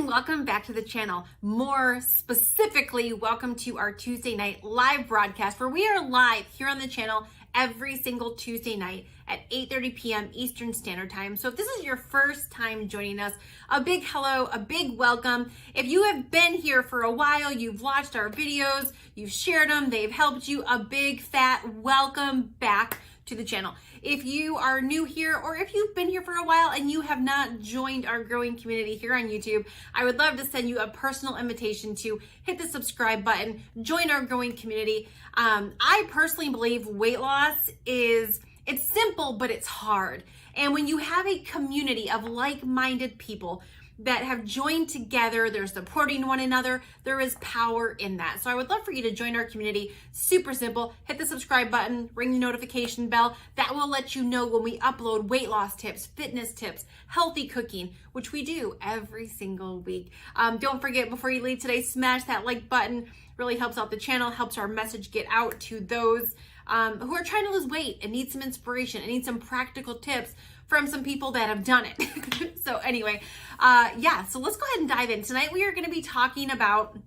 and welcome back to the channel. More specifically, welcome to our Tuesday night live broadcast where we are live here on the channel every single Tuesday night at 8:30 p.m. Eastern Standard Time. So if this is your first time joining us, a big hello, a big welcome. If you have been here for a while, you've watched our videos, you've shared them, they've helped you, a big fat welcome back to the channel. If you are new here or if you've been here for a while and you have not joined our growing community here on YouTube, I would love to send you a personal invitation to hit the subscribe button, join our growing community. I personally believe weight loss it's simple, but it's hard. And when you have a community of like-minded people that have joined together, they're supporting one another, there is power in that. So I would love for you to join our community. Super simple. Hit the subscribe button, ring the notification bell. That will let you know when we upload weight loss tips, fitness tips, healthy cooking, which we do every single week. Don't forget, before you leave today, smash that like button. Really helps out the channel, helps our message get out to those who are trying to lose weight and need some inspiration and need some practical tips from some people that have done it. So anyway, so let's go ahead and dive in. Tonight we are going to be talking about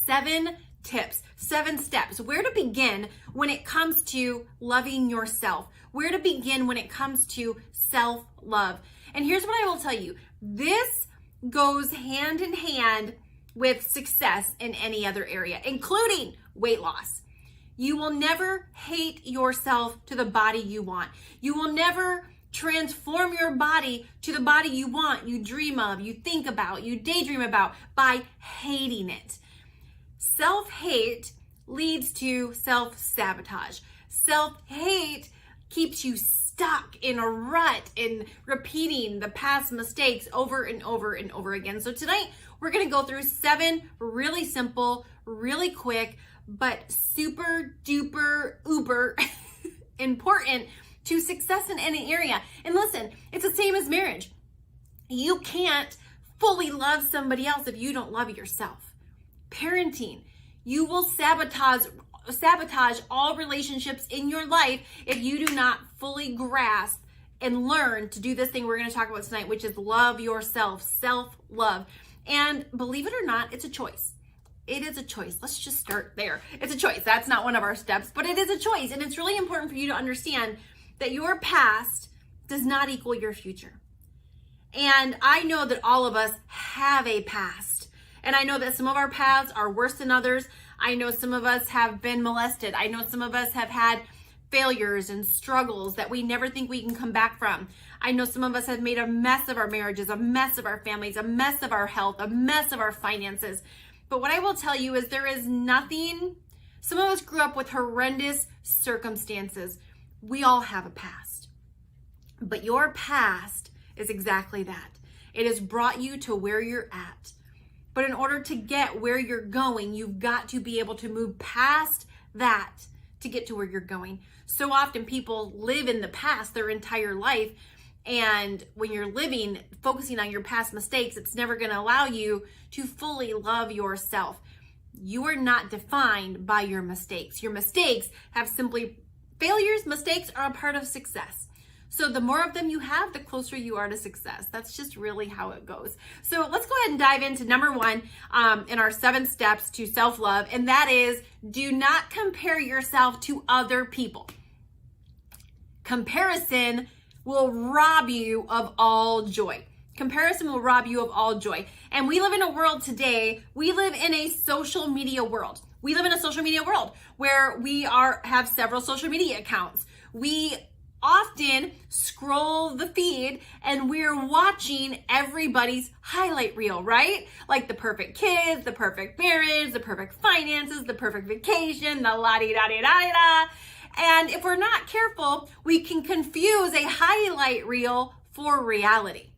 7 tips, 7 steps, where to begin when it comes to loving yourself, where to begin when it comes to self-love. And here's what I will tell you. This goes hand in hand with success in any other area, including weight loss. You will never hate yourself to the body you want. You will never transform your body to the body you want, you dream of, you think about, you daydream about by hating it. Self-hate leads to self-sabotage. Self-hate keeps you stuck in a rut in repeating the past mistakes over and over and over again. So tonight we're going to go through 7 really simple, really quick, but super duper uber important to success in any area. And listen, it's the same as marriage. You can't fully love somebody else if you don't love yourself. Parenting, you will sabotage all relationships in your life if you do not fully grasp and learn to do this thing we're going to talk about tonight, which is love yourself, self-love. And believe it or not, it's a choice. It is a choice. Let's just start there. It's a choice. That's not one of our steps, but it is a choice. And it's really important for you to understand that your past does not equal your future. And I know that all of us have a past. And I know that some of our paths are worse than others. I know some of us have been molested. I know some of us have had failures and struggles that we never think we can come back from. I know some of us have made a mess of our marriages, a mess of our families, a mess of our health, a mess of our finances. But what I will tell you is there is nothing, some of us grew up with horrendous circumstances. We all have a past, but your past is exactly that. It has brought you to where you're at. But in order to get where you're going, you've got to be able to move past that to get to where you're going. So often people live in the past their entire life. And when you're living, focusing on your past mistakes, it's never going to allow you to fully love yourself. You are not defined by your mistakes. Your mistakes have simply failures. Mistakes are a part of success. So the more of them you have, the closer you are to success. That's just really how it goes. So let's go ahead and dive into number 1 in our 7 steps to self-love. And that is, do not compare yourself to other people. Comparison will rob you of all joy. Comparison will rob you of all joy. And we live in a world today, we live in a social media world. We live in a social media world where we have several social media accounts. We often scroll the feed and we're watching everybody's highlight reel, right? Like the perfect kids, the perfect marriage, the perfect finances, the perfect vacation, the la-di-da-di-da-da. And if we're not careful, we can confuse a highlight reel for reality.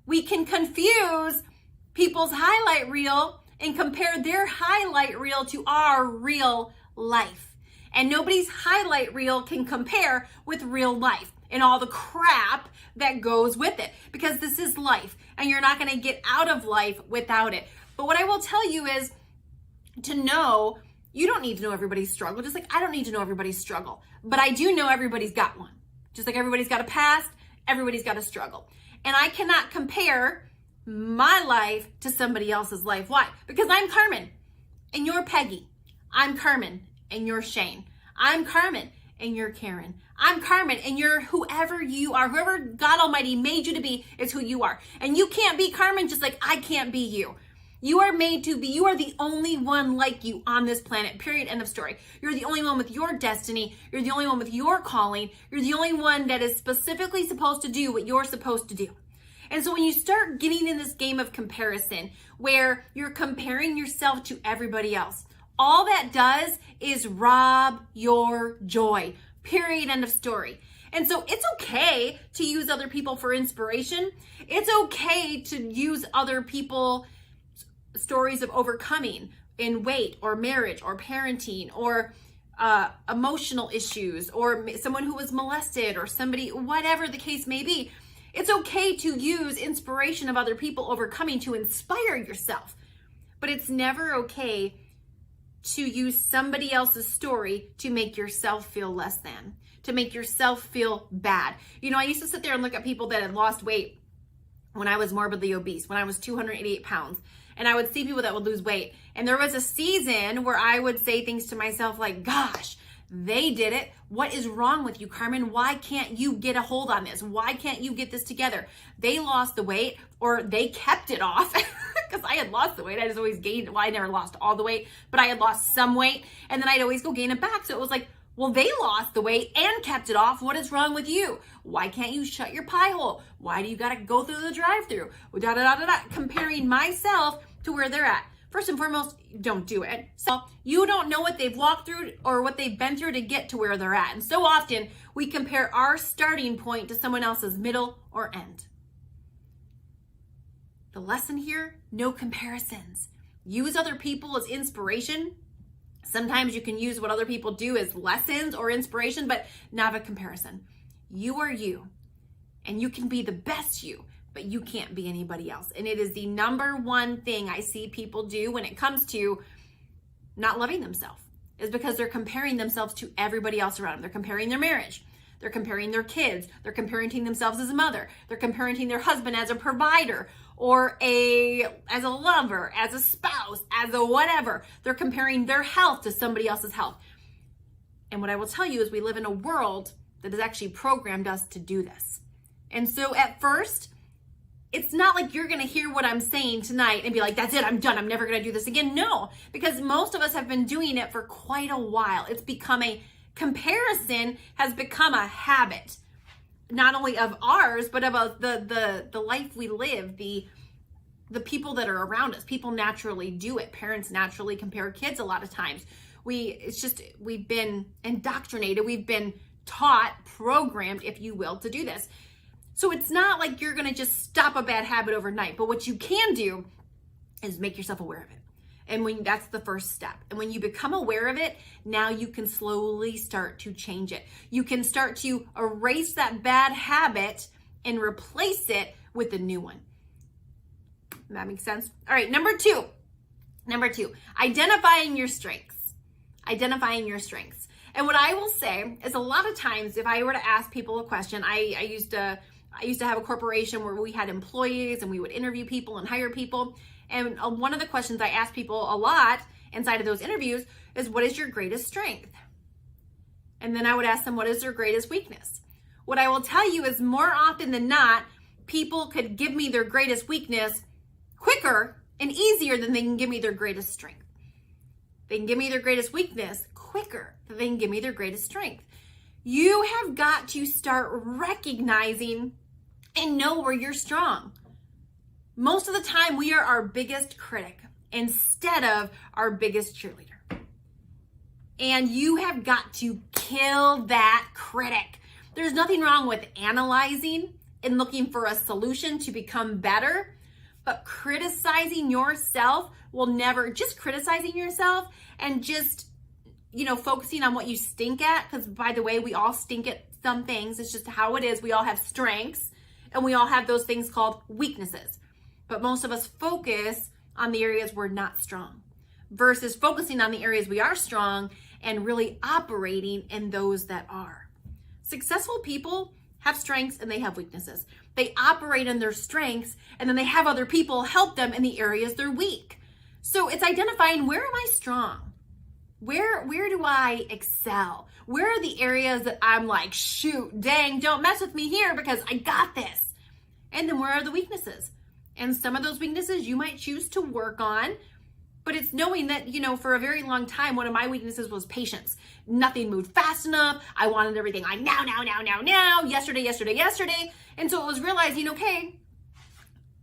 We can confuse people's highlight reel and compare their highlight reel to our real life. And nobody's highlight reel can compare with real life and all the crap that goes with it, because this is life and you're not going to get out of life without it. But what I will tell you is to know you don't need to know everybody's struggle, just like I don't need to know everybody's struggle. But I do know everybody's got one. Just like everybody's got a past, everybody's got a struggle. And I cannot compare my life to somebody else's life. Why? Because I'm Carmen and you're Peggy. I'm Carmen and you're Shane. I'm Carmen and you're Karen. I'm Carmen and you're whoever you are. Whoever God Almighty made you to be is who you are. And you can't be Carmen just like I can't be you. You are made to be. You are the only one like you on this planet, period, end of story. You're the only one with your destiny. You're the only one with your calling. You're the only one that is specifically supposed to do what you're supposed to do. And so when you start getting in this game of comparison, where you're comparing yourself to everybody else, all that does is rob your joy, period, end of story. And so it's okay to use other people for inspiration. It's okay to use other people stories of overcoming in weight or marriage or parenting or emotional issues or someone who was molested or somebody, whatever the case may be. It's okay to use inspiration of other people overcoming to inspire yourself, but it's never okay to use somebody else's story to make yourself feel less than, to make yourself feel bad. You know, I used to sit there and look at people that had lost weight when I was morbidly obese, when I was 288 pounds. And I would see people that would lose weight. And there was a season where I would say things to myself like, gosh, they did it. What is wrong with you, Carmen? Why can't you get a hold on this? Why can't you get this together? They lost the weight or they kept it off because I had lost the weight. I just always gained. Well, I never lost all the weight, but I had lost some weight and then I'd always go gain it back. So it was like, well, they lost the weight and kept it off. What is wrong with you? Why can't you shut your pie hole? Why do you got to go through the drive-through? Comparing myself to where they're at. First and foremost, don't do it. So you don't know what they've walked through or what they've been through to get to where they're at. And so often we compare our starting point to someone else's middle or end. The lesson here, no comparisons. Use other people as inspiration. Sometimes you can use what other people do as lessons or inspiration, but not a comparison. You are you, and you can be the best you, but you can't be anybody else. And it is the number one thing I see people do when it comes to not loving themselves, is because they're comparing themselves to everybody else around them. They're comparing their marriage. They're comparing their kids. They're comparing themselves as a mother. They're comparing their husband as a provider or as a lover, as a spouse, as a whatever. They're comparing their health to somebody else's health. And what I will tell you is we live in a world that has actually programmed us to do this. And so at first, it's not like you're going to hear what I'm saying tonight and be like, that's it, I'm done, I'm never going to do this again. No, because most of us have been doing it for quite a while. It's become comparison has become a habit, not only of ours, but about the life we live, the people that are around us. People naturally do it. Parents naturally compare kids a lot of times. We've been indoctrinated, we've been taught, programmed, if you will, to do this. So it's not like you're going to just stop a bad habit overnight, but what you can do is make yourself aware of it. And that's the first step. And when you become aware of it, now you can slowly start to change it. You can start to erase that bad habit and replace it with a new one. That makes sense? All right, number two, identifying your strengths. Identifying your strengths. And what I will say is a lot of times if I were to ask people a question, I used to have a corporation where we had employees and we would interview people and hire people. And one of the questions I asked people a lot inside of those interviews is, what is your greatest strength? And then I would ask them, what is their greatest weakness? What I will tell you is more often than not, people could give me their greatest weakness quicker and easier than they can give me their greatest strength. They can give me their greatest weakness quicker than they can give me their greatest strength. You have got to start recognizing and know where you're strong. Most of the time, we are our biggest critic instead of our biggest cheerleader. And you have got to kill that critic. There's nothing wrong with analyzing and looking for a solution to become better, but criticizing yourself will never, just criticizing yourself and just, focusing on what you stink at, because by the way, we all stink at some things. It's just how it is. We all have strengths and we all have those things called weaknesses. But most of us focus on the areas we're not strong versus focusing on the areas we are strong and really operating in those that are. Successful people have strengths and they have weaknesses. They operate in their strengths, and then they have other people help them in the areas they're weak. So it's identifying, where am I strong? Where do I excel? Where are the areas that I'm like, shoot, dang, don't mess with me here because I got this? And then where are the weaknesses? And some of those weaknesses you might choose to work on, but it's knowing that, for a very long time, one of my weaknesses was patience. Nothing moved fast enough. I wanted everything like now, yesterday. And so it was realizing, okay,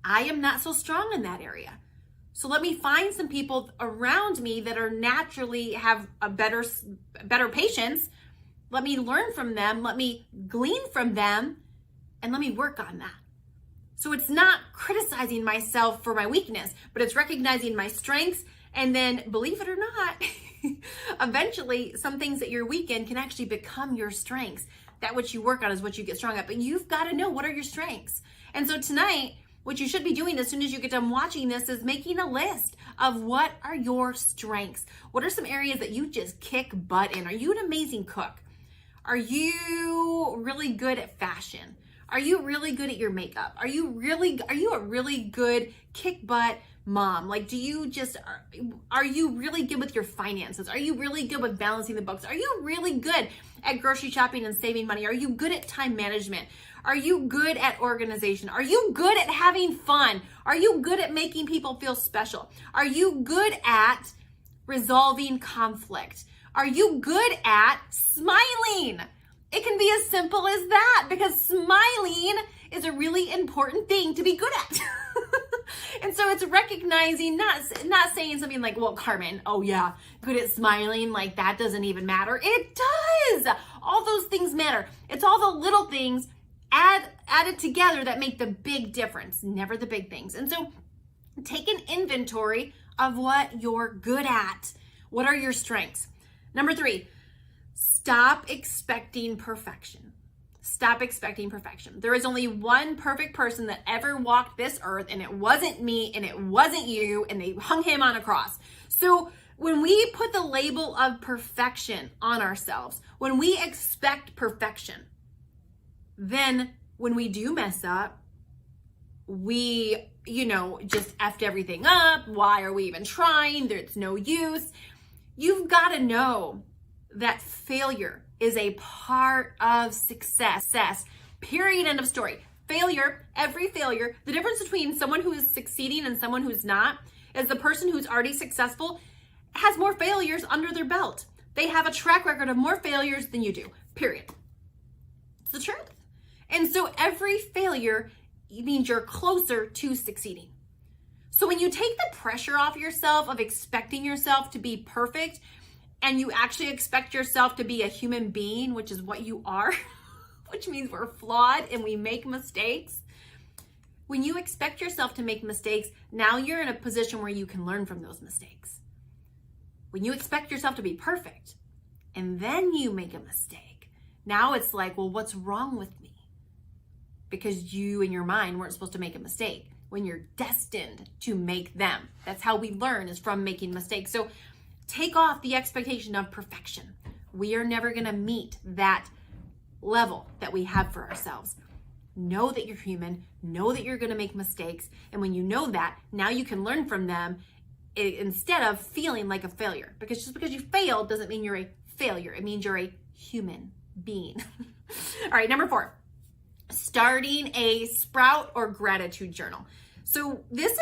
I am not so strong in that area. So let me find some people around me that are naturally have a better patience. Let me learn from them. Let me glean from them, and let me work on that. So it's not criticizing myself for my weakness, but it's recognizing my strengths. And then, believe it or not, eventually some things that you're weak in can actually become your strengths. That which you work on is what you get strong at. But you've got to know, what are your strengths? And so tonight, what you should be doing as soon as you get done watching this is making a list of what are your strengths. What are some areas that you just kick butt in? Are you an amazing cook? Are you really good at fashion? Are you really good at your makeup? Are you a really good kick butt mom? Like, are you really good with your finances? Are you really good with balancing the books? Are you really good at grocery shopping and saving money? Are you good at time management? Are you good at organization? Are you good at having fun? Are you good at making people feel special? Are you good at resolving conflict? Are you good at smiling? It can be as simple as that, because smiling is a really important thing to be good at. And so it's recognizing, not saying something like, well, Carmen, oh yeah, good at smiling, like that doesn't even matter. It does. All those things matter. It's all the little things added together that make the big difference, never the big things. And so take an inventory of what you're good at. What are your strengths? Number 3, stop expecting perfection. Stop expecting perfection. There is only one perfect person that ever walked this earth, and it wasn't me, and it wasn't you, and they hung him on a cross. So when we put the label of perfection on ourselves, when we expect perfection, then when we do mess up, we, just effed everything up. Why are we even trying? There's no use. You've got to know that failure is a part of success. Period. End of story. Failure, every failure, the difference between someone who is succeeding and someone who's not is the person who's already successful has more failures under their belt. They have a track record of more failures than you do. Period. It's the truth. And so every failure means you're closer to succeeding. So when you take the pressure off yourself of expecting yourself to be perfect, and you actually expect yourself to be a human being, which is what you are, which means we're flawed and we make mistakes. When you expect yourself to make mistakes, now you're in a position where you can learn from those mistakes. When you expect yourself to be perfect and then you make a mistake, now it's like, well, what's wrong with me? Because you in your mind weren't supposed to make a mistake when you're destined to make them. That's how we learn, is from making mistakes. So take off the expectation of perfection. We are never going to meet that level that we have for ourselves. Know that you're human. Know that you're going to make mistakes. And when you know that, now you can learn from them instead of feeling like a failure. Because just because you failed doesn't mean you're a failure. It means you're a human being. All right, number 4, starting a sprout or gratitude journal. So this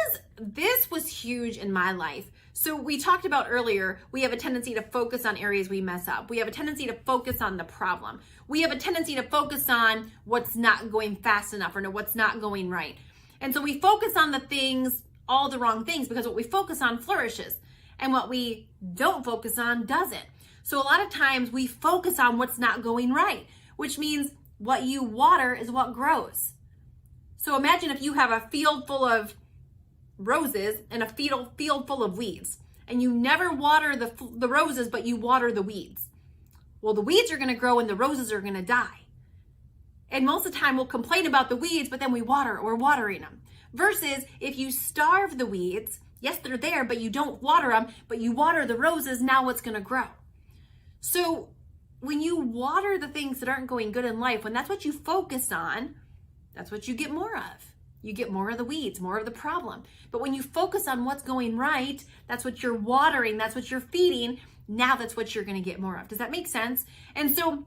was huge in my life. So we talked about earlier, we have a tendency to focus on areas we mess up. We have a tendency to focus on the problem. We have a tendency to focus on what's not going fast enough or what's not going right. And so we focus on the things, all the wrong things, because what we focus on flourishes and what we don't focus on doesn't. So a lot of times we focus on what's not going right, which means what you water is what grows. So imagine if you have a field full of roses and a field full of weeds, and you never water the roses, but you water the weeds. Well, the weeds are going to grow and the roses are going to die. And most of the time we'll complain about the weeds, but then we're watering them. Versus if you starve the weeds, yes, they're there, but you don't water them, but you water the roses, now what's going to grow? So when you water the things that aren't going good in life, when that's what you focus on, that's what you get more of. You get more of the weeds, more of the problem. But when you focus on what's going right, that's what you're watering, that's what you're feeding. Now that's what you're going to get more of. Does that make sense? And so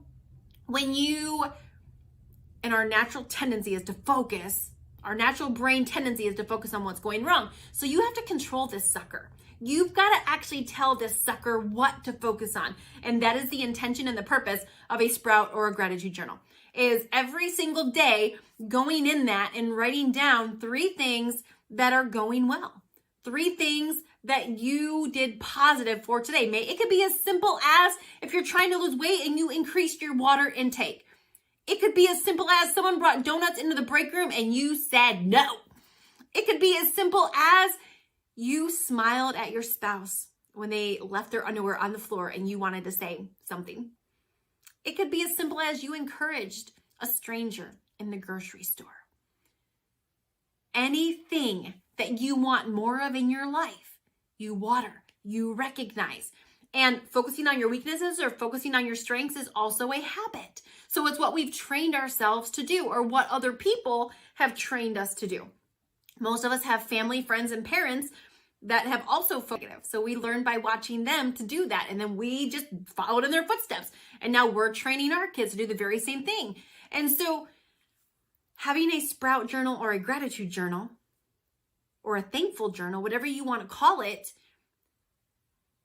and our natural tendency is to focus, our natural brain tendency is to focus on what's going wrong. So you have to control this sucker. You've got to actually tell this sucker what to focus on. And that is the intention and the purpose of a sprout or a gratitude journal, is every single day going in that and writing down 3 things that are going well. 3 things that you did positive for today. It could be as simple as if you're trying to lose weight and you increased your water intake. It could be as simple as someone brought donuts into the break room and you said no. It could be as simple as you smiled at your spouse when they left their underwear on the floor and you wanted to say something. It could be as simple as you encouraged a stranger in the grocery store. Anything that you want more of in your life, you water, you recognize. And focusing on your weaknesses or focusing on your strengths is also a habit. So it's what we've trained ourselves to do, or what other people have trained us to do. Most of us have family, friends, and parents that have also focused. So we learned by watching them to do that. And then we just followed in their footsteps. And now we're training our kids to do the very same thing. And so having a sprout journal or a gratitude journal or a thankful journal, whatever you want to call it,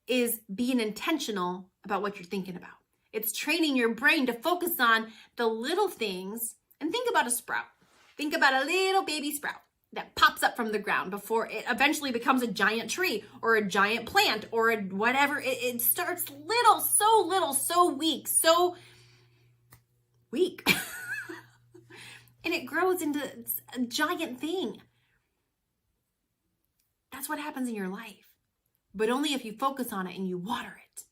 is being intentional about what you're thinking about. It's training your brain to focus on the little things. And think about a sprout. Think about a little baby sprout that pops up from the ground before it eventually becomes a giant tree or a giant plant or whatever. It starts little, so weak. And it grows into a giant thing. That's what happens in your life. But only if you focus on it and you water it.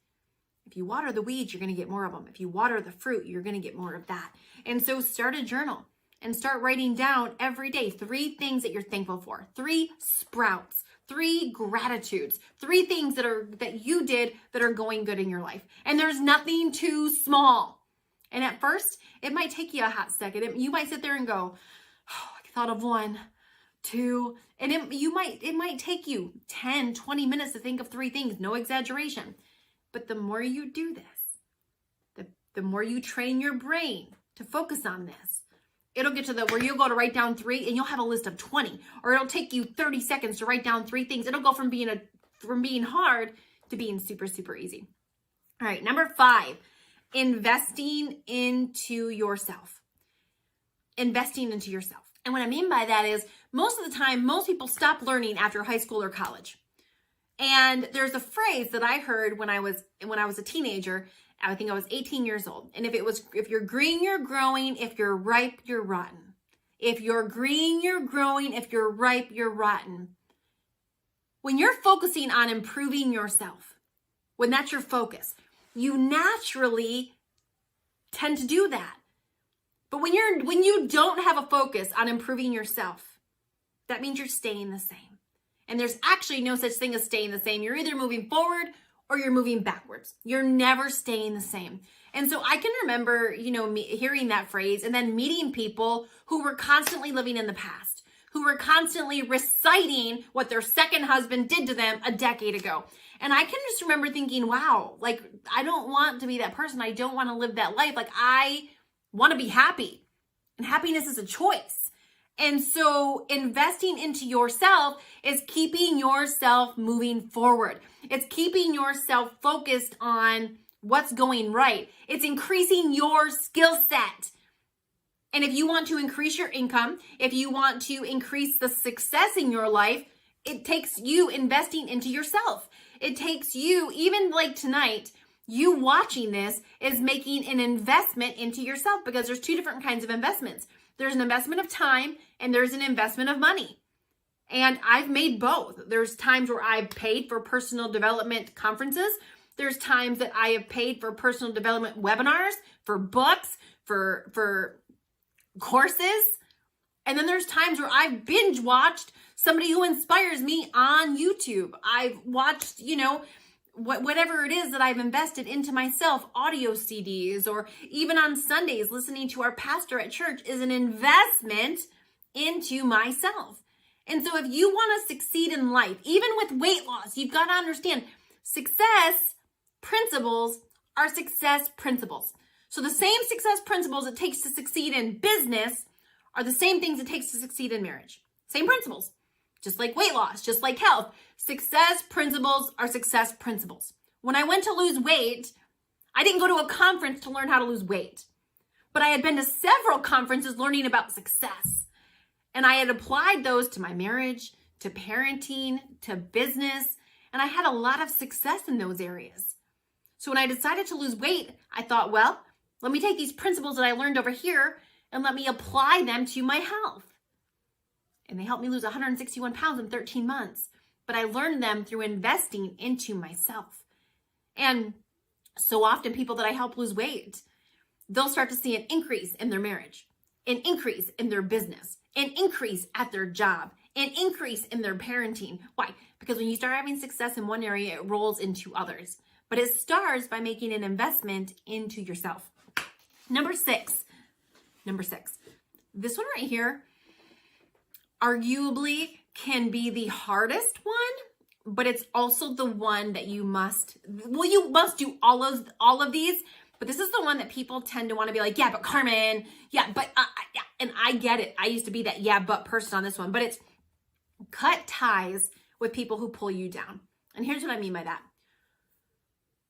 If you water the weeds, you're going to get more of them. If you water the fruit, you're going to get more of that. And so start a journal and start writing down every day 3 things that you're thankful for, 3 sprouts, 3 gratitudes, 3 things that you did that are going good in your life. And there's nothing too small. And at first, it might take you a hot second. You might sit there and go, oh, I thought of 1, 2, and it might take you 10, 20 minutes to think of 3 things, no exaggeration. But the more you do this, the more you train your brain to focus on this, it'll get to where you'll go to write down 3 and you'll have a list of 20, or it'll take you 30 seconds to write down 3 things. It'll go from being hard to being super, super easy. All right, number 5, investing into yourself. Investing into yourself. And what I mean by that is most of the time, most people stop learning after high school or college. And there's a phrase that I heard when I was a teenager. I think I was 18 years old. And if you're green, you're growing. If you're ripe, you're rotten. If you're green, you're growing. If you're ripe, you're rotten. When you're focusing on improving yourself, when that's your focus, you naturally tend to do that. But when you don't have a focus on improving yourself, that means you're staying the same. And there's actually no such thing as staying the same. You're either moving forward or you're moving backwards. You're never staying the same. And so I can remember, hearing that phrase and then meeting people who were constantly living in the past, who were constantly reciting what their second husband did to them a decade ago. And I can just remember thinking, wow, I don't want to be that person. I don't want to live that life. I want to be happy. And happiness is a choice. And so investing into yourself is keeping yourself moving forward. It's keeping yourself focused on what's going right. It's increasing your skill set. And if you want to increase your income, if you want to increase the success in your life, it takes you investing into yourself. It takes you, even like tonight, you watching this is making an investment into yourself, because there's 2 different kinds of investments. There's an investment of time and there's an investment of money. And I've made both. There's times where I've paid for personal development conferences. There's times that I have paid for personal development webinars, for books, for courses. And then there's times where I've binge watched somebody who inspires me on YouTube. I've watched, whatever it is that I've invested into myself, audio CDs, or even on Sundays, listening to our pastor at church is an investment into myself. And so if you want to succeed in life, even with weight loss, you've got to understand success principles are success principles. So the same success principles it takes to succeed in business are the same things it takes to succeed in marriage. Same principles. Just like weight loss, just like health. Success principles are success principles. When I went to lose weight, I didn't go to a conference to learn how to lose weight, but I had been to several conferences learning about success. And I had applied those to my marriage, to parenting, to business, and I had a lot of success in those areas. So when I decided to lose weight, I thought, well, let me take these principles that I learned over here and let me apply them to my health. And they helped me lose 161 pounds in 13 months. But I learned them through investing into myself. And so often people that I help lose weight, they'll start to see an increase in their marriage, an increase in their business, an increase at their job, an increase in their parenting. Why? Because when you start having success in one area, it rolls into others. But it starts by making an investment into yourself. Number six. This one right here arguably can be the hardest one, but it's also the one that you must do all of these, but this is the one that people tend to want to be like, yeah, but Carmen, yeah, but, yeah. And I get it. I used to be that yeah, but person on this one, but it's cut ties with people who pull you down. And here's what I mean by that.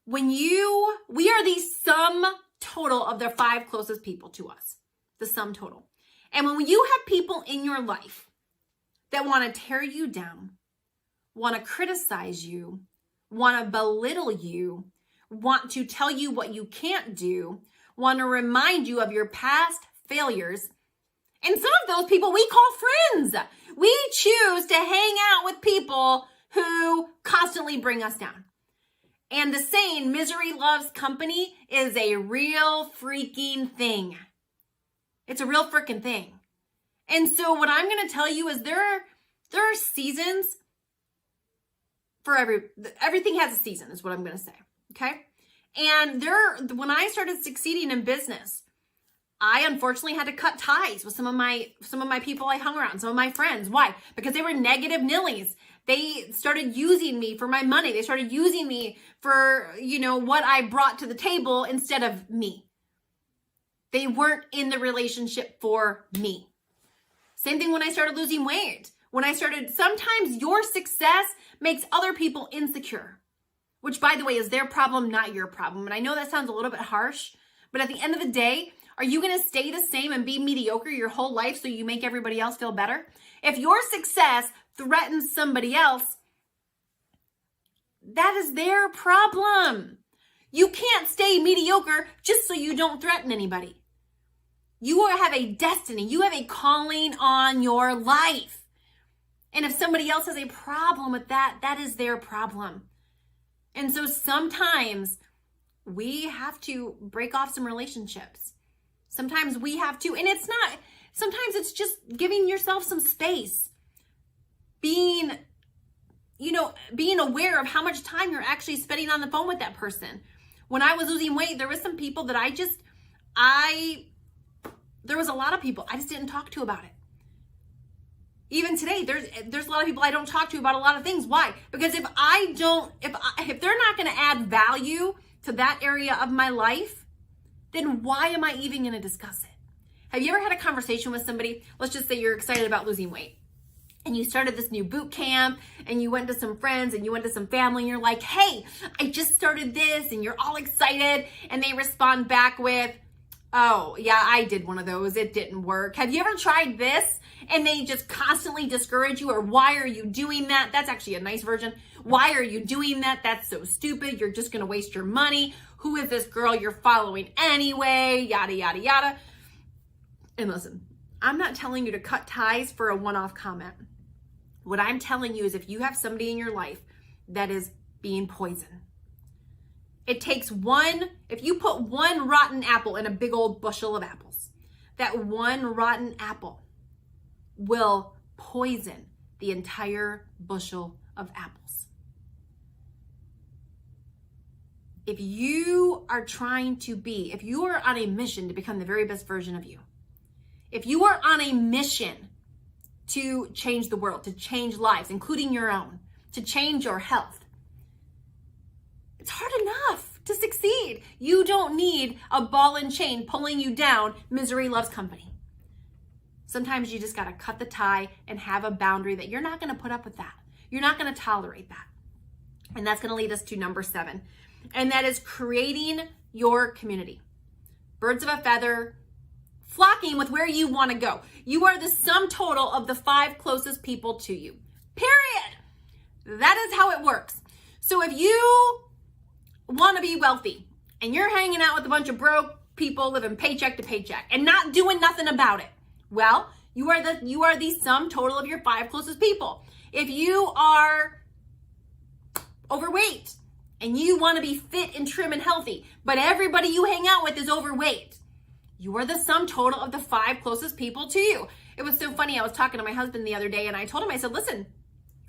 We are the sum total of the 5 closest people to us, the sum total. And when you have people in your life that want to tear you down, want to criticize you, want to belittle you, want to tell you what you can't do, want to remind you of your past failures. And some of those people we call friends. We choose to hang out with people who constantly bring us down. And the saying, misery loves company, is a real freaking thing. It's a real freaking thing. And so what I'm going to tell you is there are seasons for everything has a season is what I'm going to say. Okay. And when I started succeeding in business, I unfortunately had to cut ties with some of my people I hung around, some of my friends. Why? Because they were negative Nillies. They started using me for my money. They started using me for, what I brought to the table instead of me. They weren't in the relationship for me. Same thing when I started losing weight. Sometimes your success makes other people insecure, which by the way is their problem, not your problem. And I know that sounds a little bit harsh, but at the end of the day, are you going to stay the same and be mediocre your whole life so you make everybody else feel better? If your success threatens somebody else, that is their problem. You can't stay mediocre just so you don't threaten anybody. You have a destiny. You have a calling on your life. And if somebody else has a problem with that, that is their problem. And so sometimes we have to break off some relationships. Sometimes we have to, and sometimes it's just giving yourself some space. Being aware of how much time you're actually spending on the phone with that person. When I was losing weight, there was some people that there was a lot of people I just didn't talk to about it. Even today, there's a lot of people I don't talk to about a lot of things. Why? Because if they're not going to add value to that area of my life, then why am I even going to discuss it? Have you ever had a conversation with somebody? Let's just say you're excited about losing weight. And you started this new boot camp and you went to some friends and you went to some family and you're like, hey, I just started this, and you're all excited. And they respond back with, oh, yeah, I did one of those. It didn't work. Have you ever tried this? And they just constantly discourage you, or why are you doing that? That's actually a nice version. Why are you doing that? That's so stupid. You're just going to waste your money. Who is this girl you're following anyway? Yada, yada, yada. And listen, I'm not telling you to cut ties for a one-off comment. What I'm telling you is if you have somebody in your life that is being poison, it takes if you put one rotten apple in a big old bushel of apples, that one rotten apple will poison the entire bushel of apples. if you are if you are on a mission to become the very best version of you, if you are on a mission to change the world, to change lives, including your own, to change your health, it's hard enough to succeed. You don't need a ball and chain pulling you down. Misery loves company. Sometimes you just got to cut the tie and have a boundary that you're not going to put up with that. You're not going to tolerate that. And that's going to lead us to number 7. And that is creating your community. Birds of a feather, flocking with where you want to go. You are the sum total of the 5 closest people to you. Period. That is how it works. So if you want to be wealthy and you're hanging out with a bunch of broke people living paycheck to paycheck and not doing nothing about it, well, you are the sum total of your 5 closest people. If you are overweight and you want to be fit and trim and healthy, but everybody you hang out with is overweight, you are the sum total of the 5 closest people to you. It was so funny. I was talking to my husband the other day and I told him, I said, listen,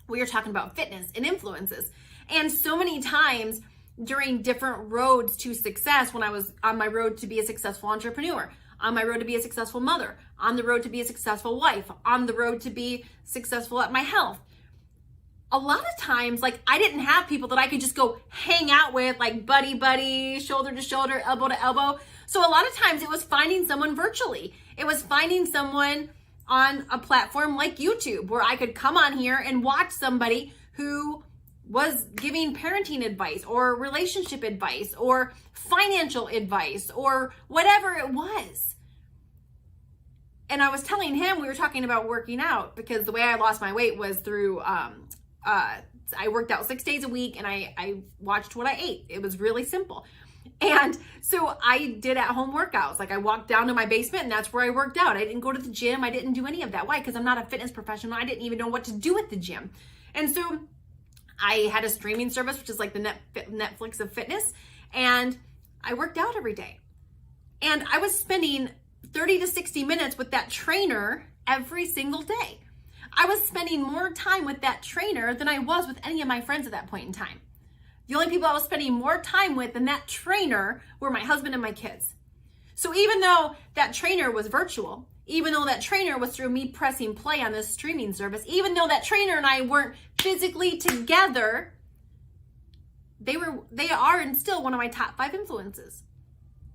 we are talking about fitness and influences. And so many times during different roads to success, when I was on my road to be a successful entrepreneur, on my road to be a successful mother, on the road to be a successful wife, on the road to be successful at my health, a lot of times, like, I didn't have people that I could just go hang out with, like buddy, shoulder to shoulder, elbow to elbow. So a lot of times it was finding someone virtually. It was finding someone on a platform like YouTube where I could come on here and watch somebody who was giving parenting advice or relationship advice or financial advice or whatever it was. And I was telling him, we were talking about working out, because the way I lost my weight was through, I worked out 6 days a week and I watched what I ate. It was really simple. And so I did at-home workouts. Like, I walked down to my basement and that's where I worked out. I didn't go to the gym. I didn't do any of that. Why? Because I'm not a fitness professional. I didn't even know what to do at the gym. And so I had a streaming service, which is like the Netflix of fitness. And I worked out every day. And I was spending 30 to 60 minutes with that trainer every single day. I was spending more time with that trainer than I was with any of my friends at that point in time. The only people I was spending more time with than that trainer were my husband and my kids. So even though that trainer was virtual, even though that trainer was through me pressing play on this streaming service, even though that trainer and I weren't physically together, they are and still one of my top 5 influences.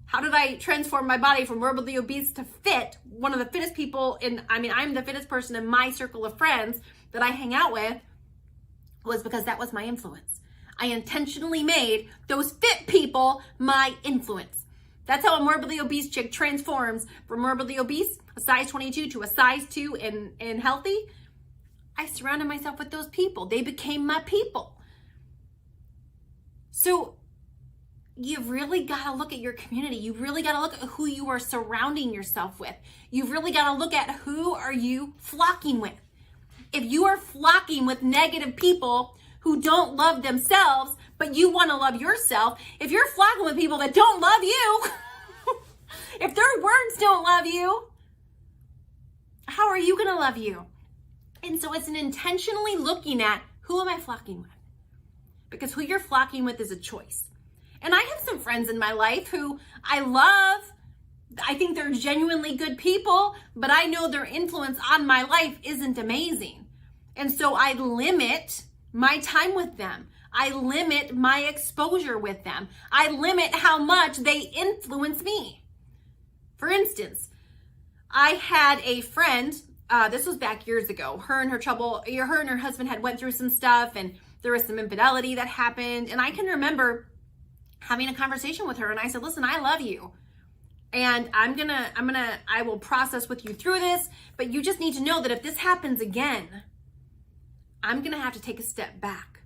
How did I transform my body from morbidly obese to fit? One of the fittest people I'm the fittest person in my circle of friends that I hang out with, was because that was my influence. I intentionally made those fit people my influence. That's how a morbidly obese chick transforms from morbidly obese, a size 22, to a size 2 and healthy. I surrounded myself with those people. They became my people. So you've really got to look at your community. You've really got to look at who you are surrounding yourself with. You've really got to look at who are you flocking with. If you are flocking with negative people who don't love themselves, but you want to love yourself, if you're flocking with people that don't love you, if their words don't love you, how are you going to love you? And so it's an intentionally looking at, who am I flocking with? Because who you're flocking with is a choice. And I have some friends in my life who I love. I think they're genuinely good people, but I know their influence on my life isn't amazing. And so I limit my time with them. I limit my exposure with them. I limit how much they influence me. For instance, I had a friend, this was back years ago. Her and her husband had went through some stuff, and there was some infidelity that happened. And I can remember having a conversation with her, and I said, listen, I love you. And I will process with you through this, but you just need to know that if this happens again, I'm going to have to take a step back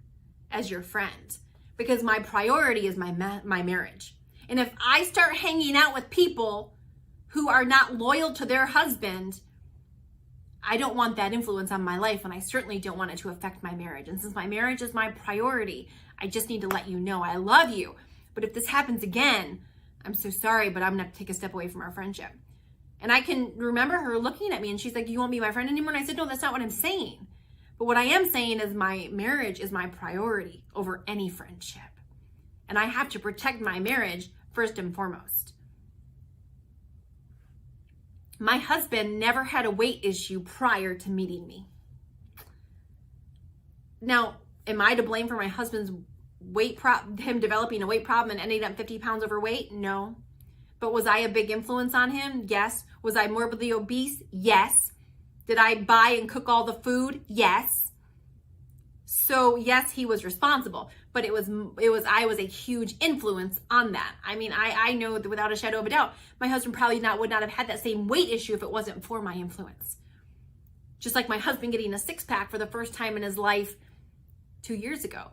as your friend, because my priority is my marriage. And if I start hanging out with people who are not loyal to their husband, I don't want that influence on my life, and I certainly don't want it to affect my marriage. And since my marriage is my priority, I just need to let you know I love you. But if this happens again, I'm so sorry, but I'm going to have to take a step away from our friendship. And I can remember her looking at me, and she's like, you won't be my friend anymore? And I said, no, that's not what I'm saying. But what I am saying is my marriage is my priority over any friendship. and I have to protect my marriage first and foremost. My husband never had a weight issue prior to meeting me. Now, am I to blame for my husband's him developing a weight problem and ending up 50 pounds overweight? No. But was I a big influence on him? Yes. Was I morbidly obese? Yes. Did I buy and cook all the food? Yes. So yes, he was responsible, but I was a huge influence on that. I mean, I know that without a shadow of a doubt, my husband probably would not have had that same weight issue if it wasn't for my influence. Just like my husband getting a six-pack for the first time in his life 2 years ago.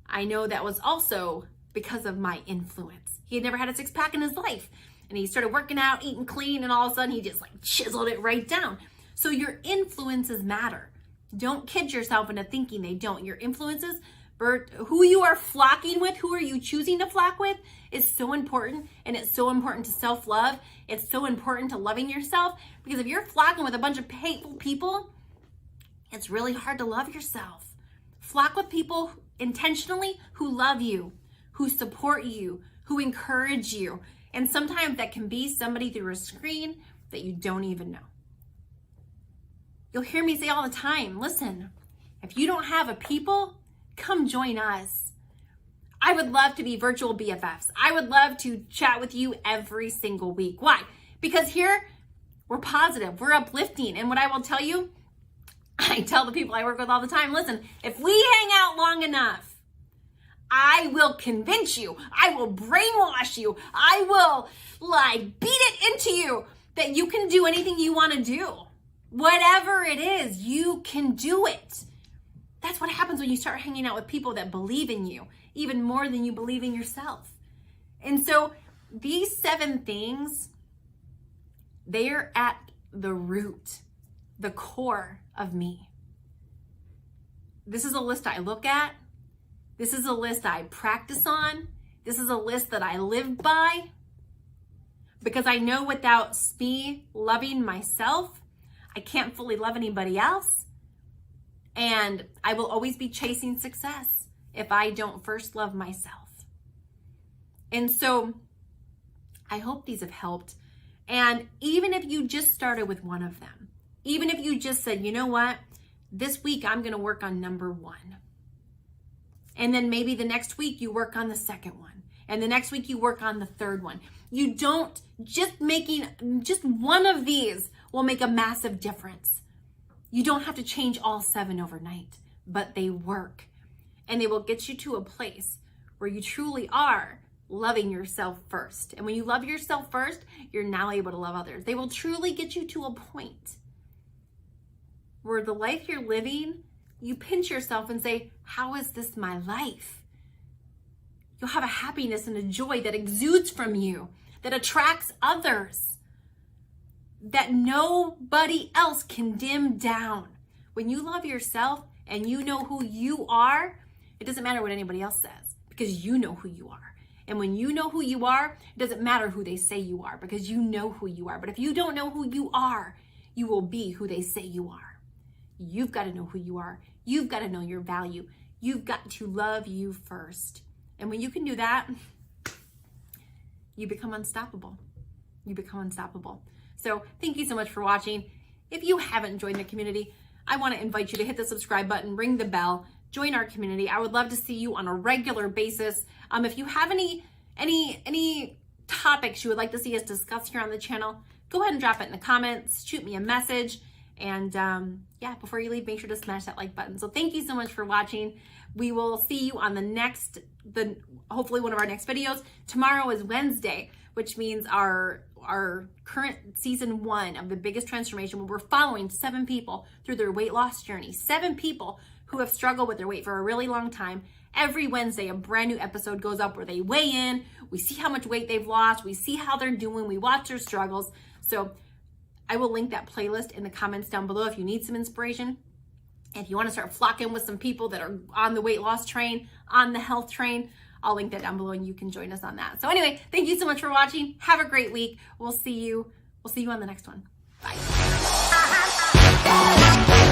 I know that was also because of my influence. He had never had a six-pack in his life, and he started working out, eating clean, and all of a sudden he just like chiseled it right down. So your influences matter. Don't kid yourself into thinking they don't. Your influences, who you are flocking with, who are you choosing to flock with, is so important. And it's so important to self-love. It's so important to loving yourself. Because if you're flocking with a bunch of hateful people, it's really hard to love yourself. Flock with people intentionally who love you, who support you, who encourage you. And sometimes that can be somebody through a screen that you don't even know. You'll hear me say all the time, listen, if you don't have a people, come join us. I would love to be virtual BFFs. I would love to chat with you every single week. Why? Because here we're positive, we're uplifting. And what I will tell you, I tell the people I work with all the time, listen, if we hang out long enough, I will convince you, I will brainwash you, I will beat it into you that you can do anything you want to do. Whatever it is, you can do it. That's what happens when you start hanging out with people that believe in you, even more than you believe in yourself. And so these 7 things, they are at the root, the core of me. This is a list I look at. This is a list I practice on. This is a list that I live by. Because I know without me loving myself, I can't fully love anybody else. And I will always be chasing success if I don't first love myself. And so I hope these have helped. And even if you just started with one of them, even if you just said, you know what, this week I'm going to work on number 1. And then maybe the next week you work on the second one. And the next week you work on the third one. You don't, just one of these will make a massive difference. You don't have to change all 7 overnight, but they work. And they will get you to a place where you truly are loving yourself first. And when you love yourself first, you're now able to love others. They will truly get you to a point where the life you're living, you pinch yourself and say, how is this my life? You'll have a happiness and a joy that exudes from you, that attracts others, that nobody else can dim down. When you love yourself and you know who you are, it doesn't matter what anybody else says, because you know who you are. And when you know who you are, it doesn't matter who they say you are, because you know who you are. But if you don't know who you are, you will be who they say you are. You've got to know who you are. You've got to know your value. You've got to love you first. And when you can do that, you become unstoppable. You become unstoppable. So thank you so much for watching. If you haven't joined the community, I want to invite you to hit the subscribe button, ring the bell, join our community. I would love to see you on a regular basis. If you have any topics you would like to see us discuss here on the channel, go ahead and drop it in the comments, shoot me a message. And yeah, before you leave, make sure to smash that like button. So thank you so much for watching. We will see you on hopefully one of our next videos. Tomorrow is Wednesday, which means our current season 1 of the biggest transformation, where we're following 7 people through their weight loss journey. 7 people who have struggled with their weight for a really long time. Every Wednesday, a brand new episode goes up where they weigh in. We see how much weight they've lost. We see how they're doing. We watch their struggles. So I will link that playlist in the comments down below if you need some inspiration. If you want to start flocking with some people that are on the weight loss train, on the health train, I'll link that down below and you can join us on that. So anyway, thank you so much for watching. Have a great week. We'll see you on the next one. Bye.